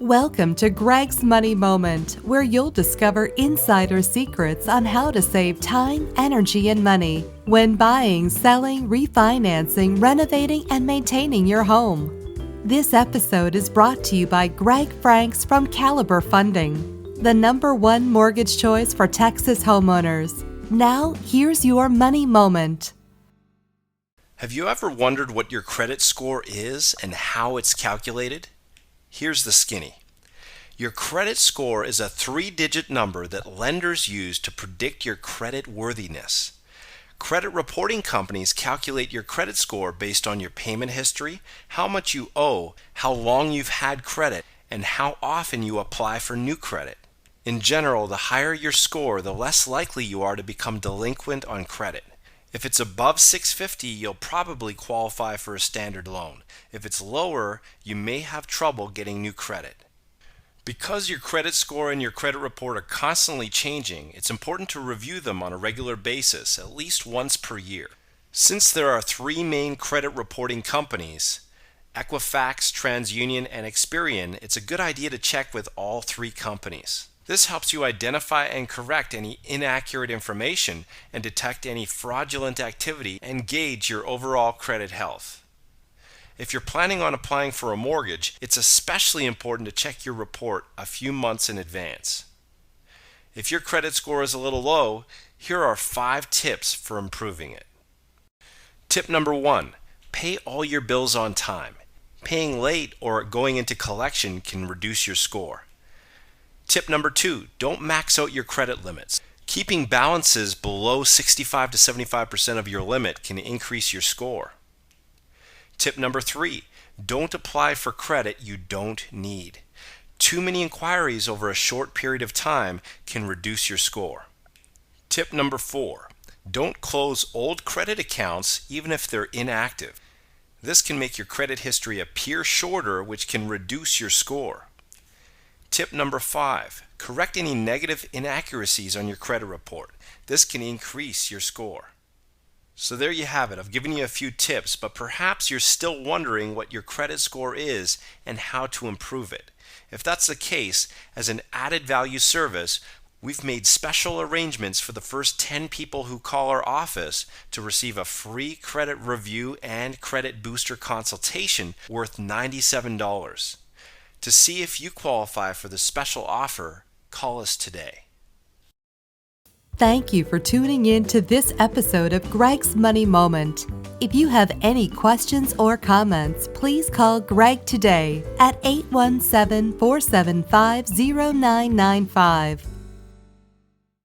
Welcome to Greg's Money Moment, where you'll discover insider secrets on how to save time, energy, and money when buying, selling, refinancing, renovating, and maintaining your home. This episode is brought to you by Greg Franks from Caliber Funding, the #1 mortgage choice for Texas homeowners. Now, here's your money moment. Have you ever wondered what your credit score is and how it's calculated? Here's the skinny. Your credit score is a 3-digit number that lenders use to predict your credit worthiness. Credit reporting companies calculate your credit score based on your payment history, how much you owe, how long you've had credit, and how often you apply for new credit. In general, the higher your score, the less likely you are to become delinquent on credit. If it's above 650, you'll probably qualify for a standard loan. If it's lower, you may have trouble getting new credit. Because your credit score and your credit report are constantly changing, it's important to review them on a regular basis, at least once per year. Since there are 3 main credit reporting companies, Equifax, TransUnion, and Experian, it's a good idea to check with all 3 companies. This helps you identify and correct any inaccurate information and detect any fraudulent activity and gauge your overall credit health. If you're planning on applying for a mortgage, it's especially important to check your report a few months in advance. If your credit score is a little low, here are 5 tips for improving it. Tip number 1, pay all your bills on time. Paying late or going into collection can reduce your score. Tip number 2, don't max out your credit limits. Keeping balances below 65 to 75% of your limit can increase your score. Tip number 3, don't apply for credit you don't need. Too many inquiries over a short period of time can reduce your score. Tip number 4, don't close old credit accounts even if they're inactive. This can make your credit history appear shorter, which can reduce your score. Tip number 5, correct any negative inaccuracies on your credit report. This can increase your score. So there you have it. I've given you a few tips, but perhaps you're still wondering what your credit score is and how to improve it. If that's the case, as an added value service, we've made special arrangements for the first 10 people who call our office to receive a free credit review and credit booster consultation worth $97. To see if you qualify for the special offer, call us today. Thank you for tuning in to this episode of Greg's Money Moment. If you have any questions or comments, please call Greg today at 817-475-0995